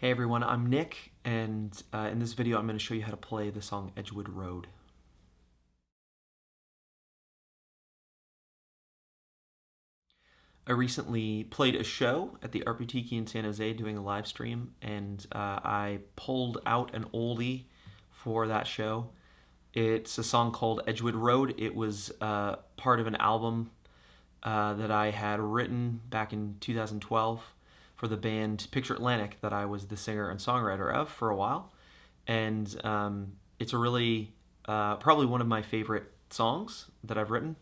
Hey everyone, I'm Nick, and in this video I'm going to show you how to play the song Edgewood Road. I recently played a show at the RPT in San Jose doing a live stream, and I pulled out an oldie for that show. It's a song called Edgewood Road. It was part of an album that I had written back in 2012 for the band Picture Atlantic that I was the singer and songwriter of for a while. And it's a really, probably one of my favorite songs that I've written.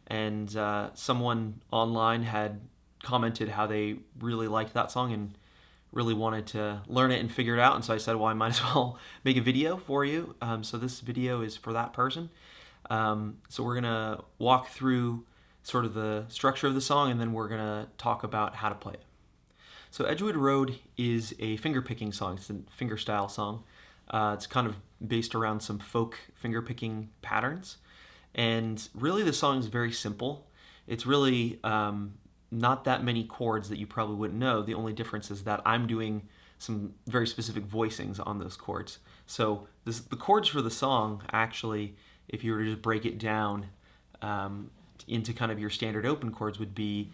And someone online had commented how they really liked that song and really wanted to learn it and figure it out. And so I said, well, I might as well make a video for you. So this video is for that person. So we're gonna walk through sort of the structure of the song, and then we're gonna talk about how to play it. So Edgewood Road is a finger-picking song. It's a finger-style song. It's kind of based around some folk finger-picking patterns. And really the song is very simple. It's really not that many chords that you probably wouldn't know. The only difference is that I'm doing some very specific voicings on those chords. So the chords for the song, actually, if you were to just break it down into kind of your standard open chords, would be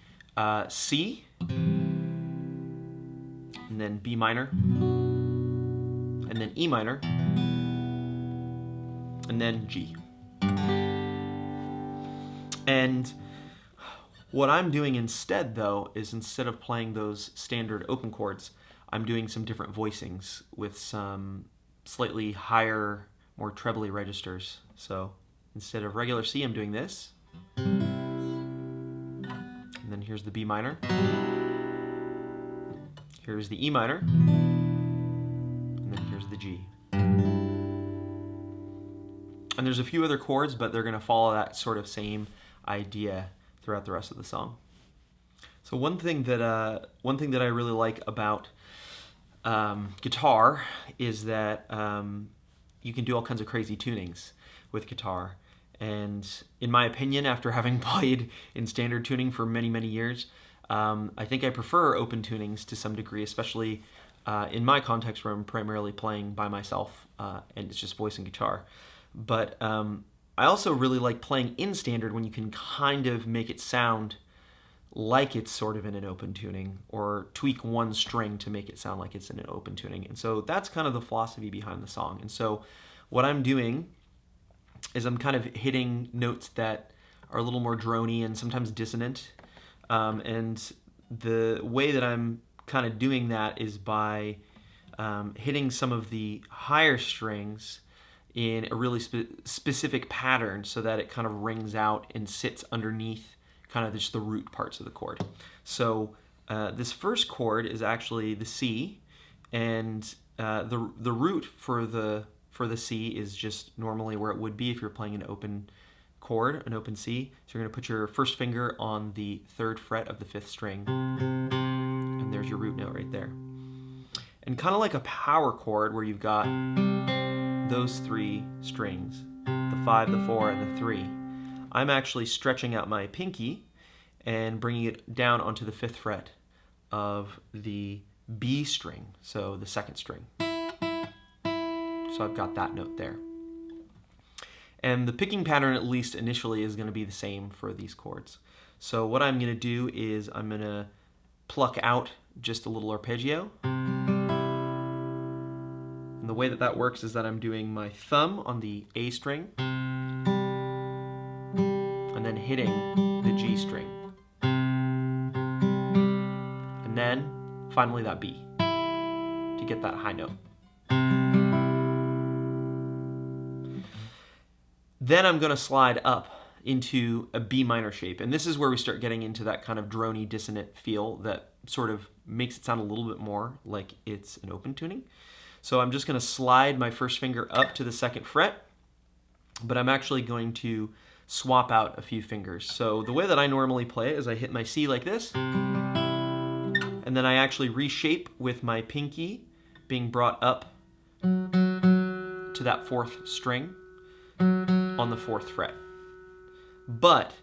C, and then B minor, and then E minor, and then G. And what I'm doing instead, though, is instead of playing those standard open chords, I'm doing some different voicings with some slightly higher, more trebly registers. So instead of regular C, I'm doing this. And then here's the B minor. Here's the E minor, and then here's the G. And there's a few other chords, but they're going to follow that sort of same idea throughout the rest of the song. So one thing that I really like about guitar is that you can do all kinds of crazy tunings with guitar. And in my opinion, after having played in standard tuning for many, many years, I think I prefer open tunings to some degree, especially in my context where I'm primarily playing by myself and it's just voice and guitar. But I also really like playing in standard when you can kind of make it sound like it's sort of in an open tuning, or tweak one string to make it sound like it's in an open tuning. And so that's kind of the philosophy behind the song. And so what I'm doing is I'm kind of hitting notes that are a little more drony and sometimes dissonant. And the way that I'm kind of doing that is by hitting some of the higher strings in a really specific pattern so that it kind of rings out and sits underneath kind of just the root parts of the chord. So this first chord is actually the C, and the root for the C is just normally where it would be if you're playing an open chord, an open C. So you're going to put your first finger on the 3rd fret of the 5th string, and there's your root note right there. And kind of like a power chord where you've got those 3 strings, the 5, the 4, and the 3, I'm actually stretching out my pinky and bringing it down onto the 5th fret of the B string, so the 2nd string. So I've got that note there. And the picking pattern, at least initially, is going to be the same for these chords. So what I'm going to do is I'm going to pluck out just a little arpeggio. And the way that that works is that I'm doing my thumb on the A string and then hitting the G string. And then finally that B to get that high note. Then I'm going to slide up into a B minor shape. And this is where we start getting into that kind of drony, dissonant feel that sort of makes it sound a little bit more like it's an open tuning. So I'm just going to slide my first finger up to the 2nd fret, but I'm actually going to swap out a few fingers. So the way that I normally play it is I hit my C like this, and then I actually reshape with my pinky being brought up to that 4th string on the 4th fret. But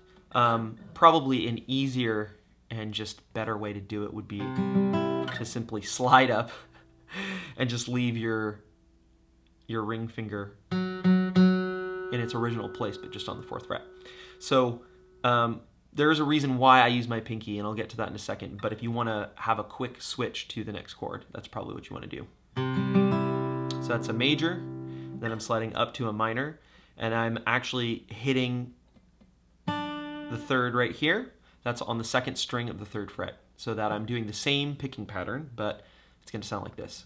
probably an easier and just better way to do it would be to simply slide up and just leave your ring finger in its original place, but just on the 4th fret. So there is a reason why I use my pinky, and I'll get to that in a second. But if you want to have a quick switch to the next chord, that's probably what you want to do. So that's a major, then I'm sliding up to a minor, and I'm actually hitting the 3rd right here. That's on the 2nd string of the 3rd fret, so that I'm doing the same picking pattern, but it's going to sound like this.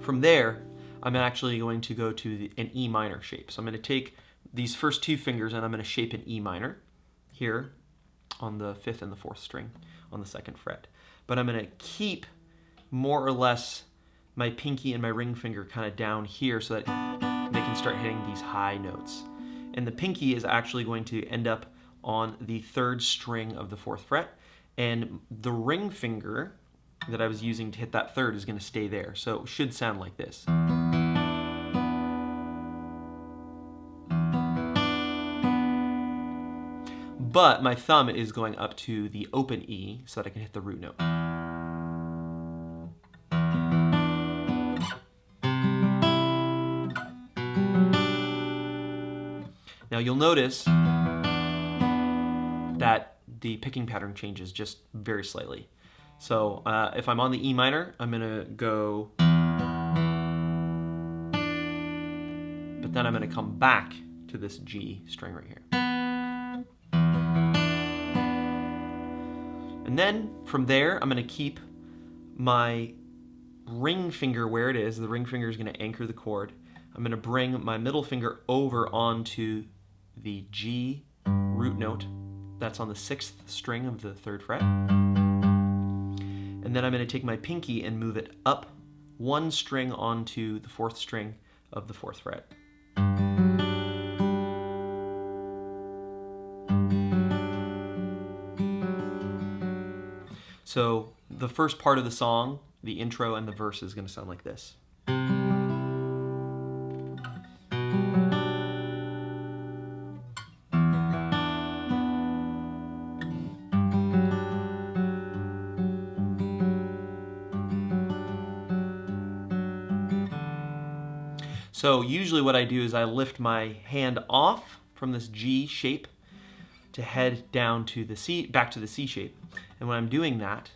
From there, I'm actually going to go to an E minor shape. So I'm going to take these first 2 fingers and I'm going to shape an E minor here on the 5th and the 4th string on the 2nd fret. But I'm going to keep more or less my pinky and my ring finger kind of down here so that they can start hitting these high notes. And the pinky is actually going to end up on the 3rd string of the 4th fret, and the ring finger that I was using to hit that 3rd is going to stay there. So it should sound like this. But my thumb is going up to the open E so that I can hit the root note. Now you'll notice that the picking pattern changes just very slightly. So if I'm on the E minor, I'm going to go, but then I'm going to come back to this G string right here. And then from there, I'm going to keep my ring finger where it is. The ring finger is going to anchor the chord. I'm going to bring my middle finger over onto the G root note. That's on the 6th string of the 3rd fret. And then I'm going to take my pinky and move it up 1 string onto the 4th string of the 4th fret. So the first part of the song, the intro and the verse, is going to sound like this. So usually what I do is I lift my hand off from this G shape to head down to the C, back to the C shape. And when I'm doing that,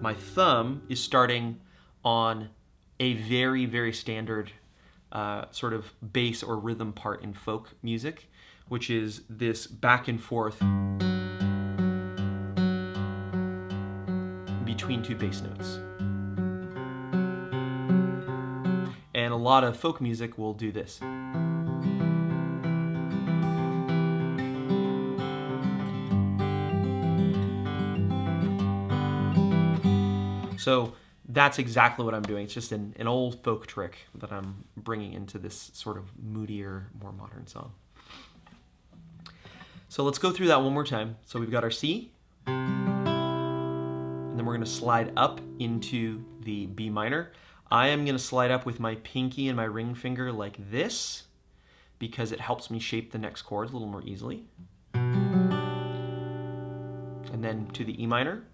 my thumb is starting on a very, very standard sort of bass or rhythm part in folk music, which is this back and forth between 2 bass notes. And a lot of folk music will do this. So that's exactly what I'm doing. It's just an old folk trick that I'm bringing into this sort of moodier, more modern song. So let's go through that one more time. So we've got our C, and then we're going to slide up into the B minor. I am going to slide up with my pinky and my ring finger like this because it helps me shape the next chords a little more easily. And then to the E minor.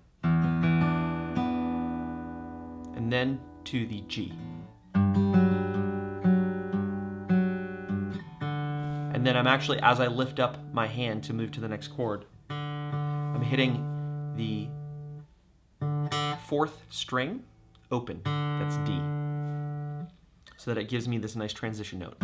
And then to the G. And then I'm actually, as I lift up my hand to move to the next chord, I'm hitting the 4th string open, that's D, so that it gives me this nice transition note.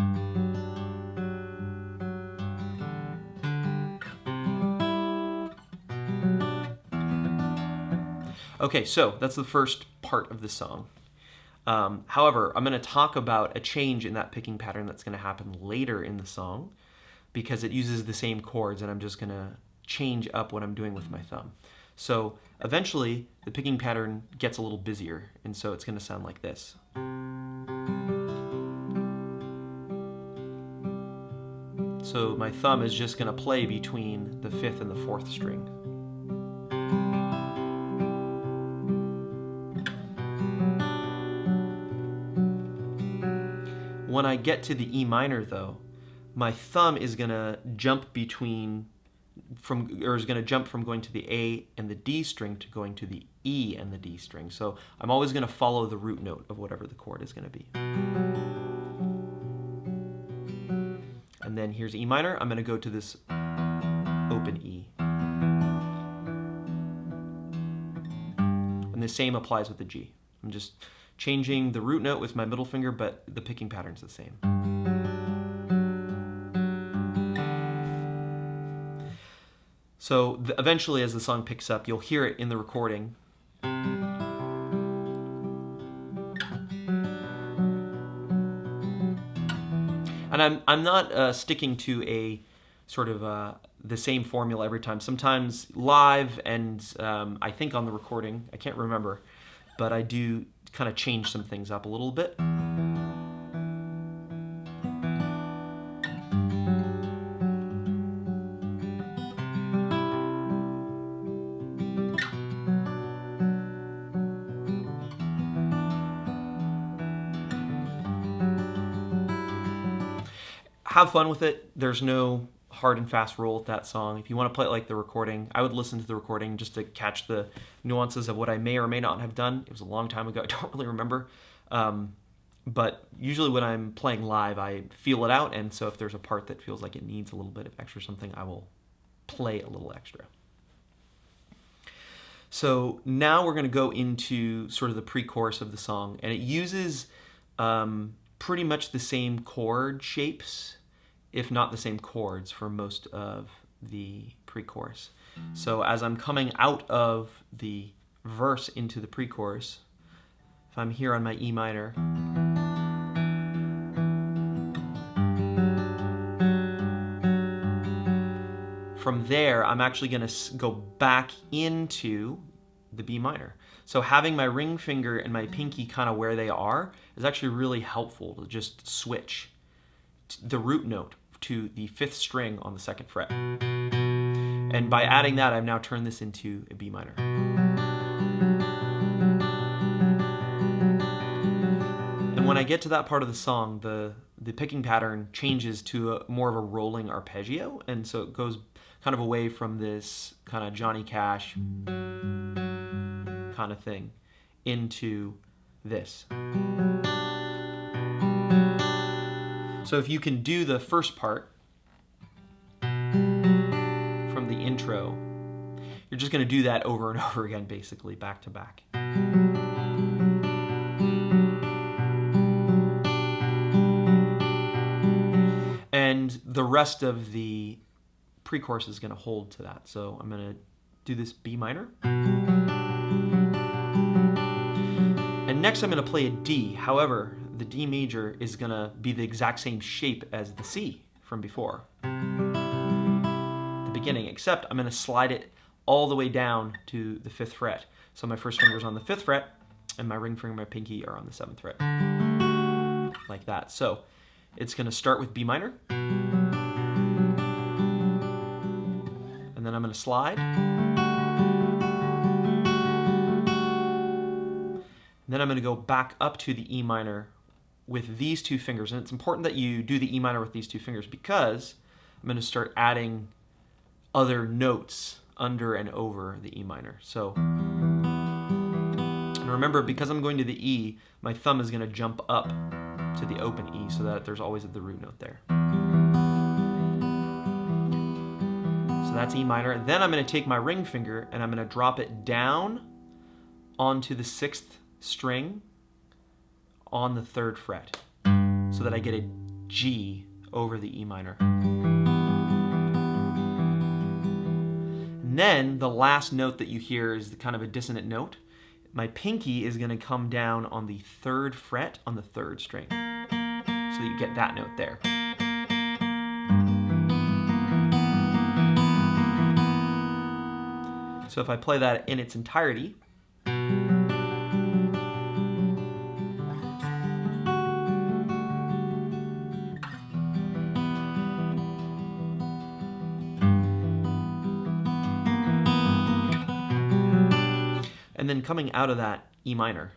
Okay, so that's the first part of the song. However, I'm going to talk about a change in that picking pattern that's going to happen later in the song because it uses the same chords, and I'm just going to change up what I'm doing with my thumb. So eventually, the picking pattern gets a little busier, and so it's going to sound like this. So my thumb is just going to play between the 5th and the 4th string. When I get to the E minor, though, my thumb is gonna jump from going to the A and the D string to going to the E and the D string. So I'm always gonna follow the root note of whatever the chord is gonna be. And then here's E minor. I'm gonna go to this open E. And the same applies with the G. I'm just changing the root note with my middle finger, but the picking pattern's the same. So eventually, as the song picks up, you'll hear it in the recording. And I'm not sticking to a sort of the same formula every time. Sometimes live and I think on the recording, I can't remember, but I do kind of change some things up a little bit. Have fun with it. There's no hard and fast rule with that song. If you want to play it like the recording, I would listen to the recording just to catch the nuances of what I may or may not have done. It was a long time ago. I don't really remember. But usually when I'm playing live, I feel it out. And so if there's a part that feels like it needs a little bit of extra something, I will play a little extra. So now we're going to go into sort of the pre-chorus of the song. And it uses pretty much the same chord shapes, if not the same chords, for most of the pre-chorus. So as I'm coming out of the verse into the pre-chorus, if I'm here on my E minor, from there I'm actually going to go back into the B minor. So having my ring finger and my pinky kind of where they are is actually really helpful to just switch the root note to the 5th string on the 2nd fret. And by adding that, I've now turned this into a B minor. And when I get to that part of the song, the picking pattern changes to more of a rolling arpeggio, and so it goes kind of away from this kind of Johnny Cash kind of thing into this. So if you can do the first part from the intro, you're just going to do that over and over again, basically, back to back. And the rest of the pre-chorus is going to hold to that. So I'm going to do this B minor. And next I'm going to play a D. However, the D major is going to be the exact same shape as the C from before, the beginning, except I'm going to slide it all the way down to the 5th fret. So my first finger's on the 5th fret, and my ring finger and my pinky are on the 7th fret, like that. So it's going to start with B minor, and then I'm going to slide, and then I'm going to go back up to the E minor with these 2 fingers. And it's important that you do the E minor with these 2 fingers because I'm going to start adding other notes under and over the E minor. So and remember, because I'm going to the E, my thumb is going to jump up to the open E so that there's always the root note there. So that's E minor. Then I'm going to take my ring finger and I'm going to drop it down onto the 6th string on the 3rd fret so that I get a G over the E minor. And then the last note that you hear is the kind of a dissonant note. My pinky is going to come down on the 3rd fret on the 3rd string so that you get that note there. So if I play that in its entirety, and then coming out of that E minor.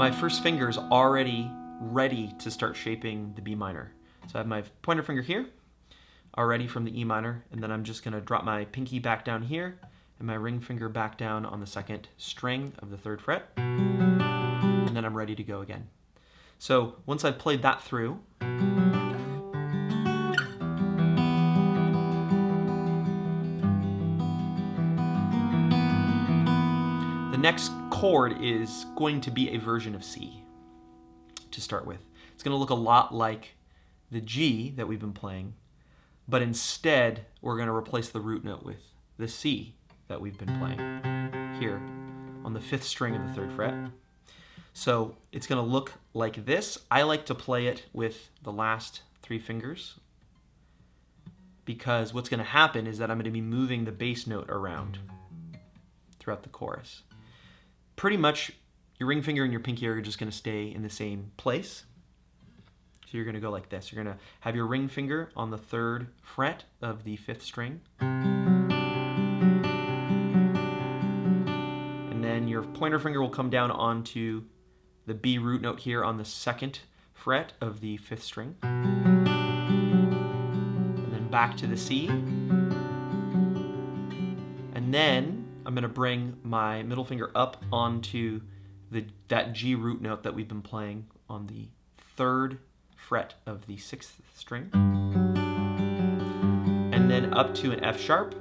my first finger is already ready to start shaping the B minor. So I have my pointer finger here, already from the E minor, and then I'm just going to drop my pinky back down here and my ring finger back down on the second string of the 3rd fret, and then I'm ready to go again. So once I've played that through, the next chord is going to be a version of C to start with. It's going to look a lot like the G that we've been playing, but instead we're going to replace the root note with the C that we've been playing here on the 5th string of the 3rd fret. So it's going to look like this. I like to play it with the last 3 fingers because what's going to happen is that I'm going to be moving the bass note around throughout the chorus. Pretty much your ring finger and your pinky are just going to stay in the same place. So you're going to go like this. You're going to have your ring finger on the 3rd fret of the 5th string. And then your pointer finger will come down onto the B root note here on the 2nd fret of the 5th string. And then back to the C. And then I'm going to bring my middle finger up onto that G root note that we've been playing on the 3rd fret of the 6th string, and then up to an F sharp,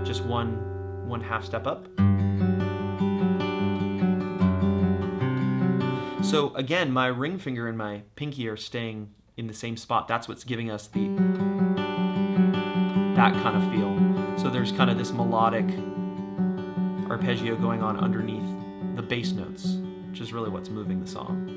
just one half step up. So again, my ring finger and my pinky are staying in the same spot. That's what's giving us that kind of feel. So there's kind of this melodic arpeggio going on underneath the bass notes, which is really what's moving the song.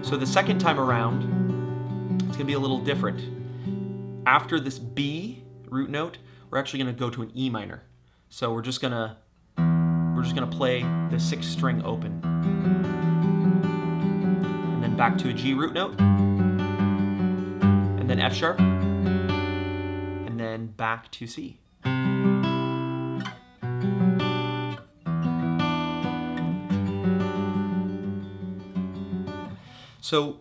So the second time around, it's going to be a little different. After this B root note, we're actually going to go to an E minor. So we're just going to play the 6th string open, and then back to a G root note, and then F sharp, and then back to C. So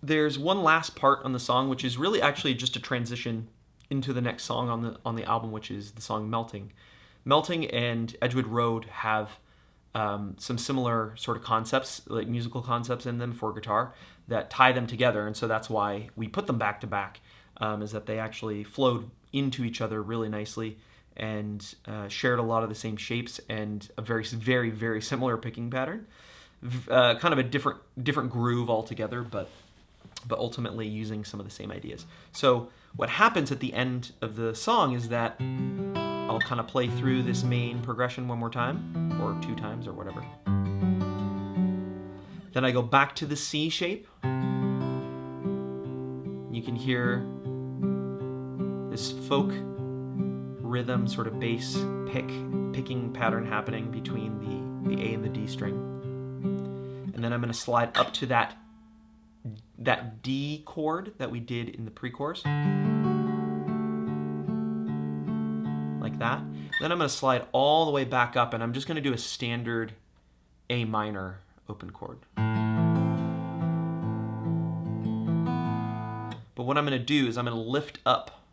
there's one last part on the song, which is really actually just a transition into the next song on the album, which is the song Melting. Melting and Edgewood Road have some similar sort of concepts, like musical concepts in them for guitar that tie them together, and so that's why we put them back to back, is that they actually flowed into each other really nicely and shared a lot of the same shapes and a very, very, very similar picking pattern. Kind of a different groove altogether, but ultimately using some of the same ideas. So what happens at the end of the song is that I'll kind of play through this main progression one more time, or 2 times, or whatever. Then I go back to the C shape. You can hear this folk rhythm, sort of bass picking pattern happening between the A and the D string. And then I'm going to slide up to that D chord that we did in the pre-chorus, like that. Then I'm going to slide all the way back up, and I'm just going to do a standard A minor open chord. But what I'm going to do is I'm going to lift up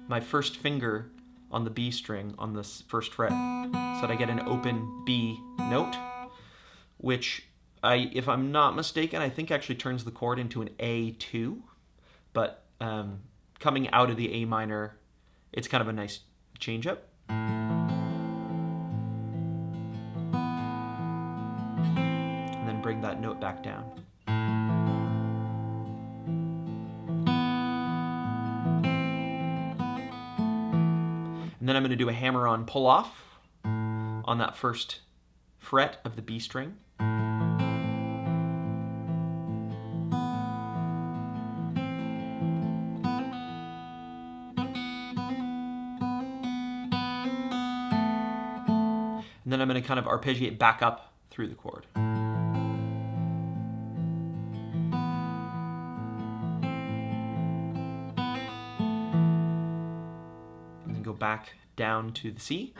my first finger on the B string on this 1st fret so that I get an open B note, which if I'm not mistaken, I think actually turns the chord into an A2, but coming out of the A minor, it's kind of a nice change up. And then bring that note back down. And then I'm going to do a hammer-on pull-off on that 1st fret of the B string. And then I'm going to kind of arpeggiate back up through the chord. And back down to the C.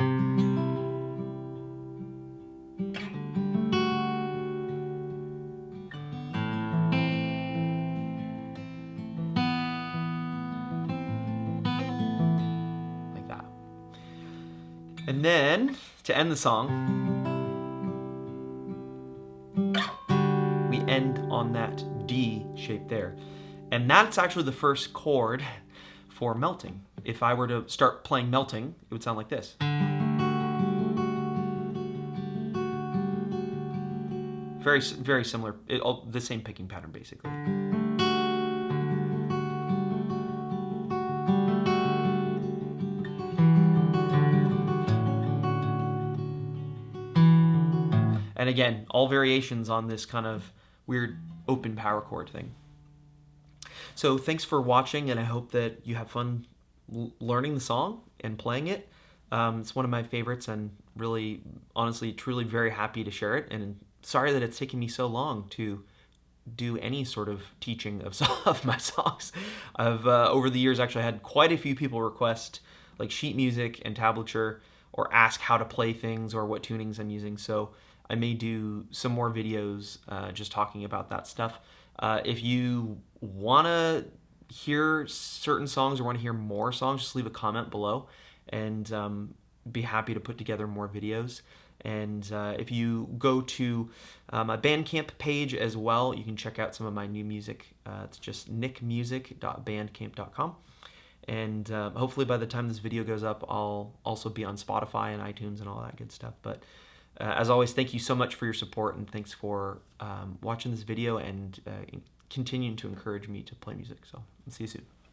Like that. And then, to end the song, we end on that D shape there. And that's actually the first chord for melting. If I were to start playing melting, it would sound like this. Very similar, the same picking pattern basically. And again, all variations on this kind of weird open power chord thing. So thanks for watching, and I hope that you have fun learning the song and playing it. It's one of my favorites, and really, honestly, truly very happy to share it. And sorry that it's taken me so long to do any sort of teaching of my songs. I've over the years actually had quite a few people request like sheet music and tablature, or ask how to play things or what tunings I'm using. So I may do some more videos just talking about that stuff. If you want to hear certain songs or want to hear more songs, just leave a comment below, and be happy to put together more videos. And if you go to my Bandcamp page as well, you can check out some of my new music. It's just nickmusic.bandcamp.com. And hopefully by the time this video goes up, I'll also be on Spotify and iTunes and all that good stuff. But as always, thank you so much for your support, and thanks for watching this video and continuing to encourage me to play music. So, I'll see you soon.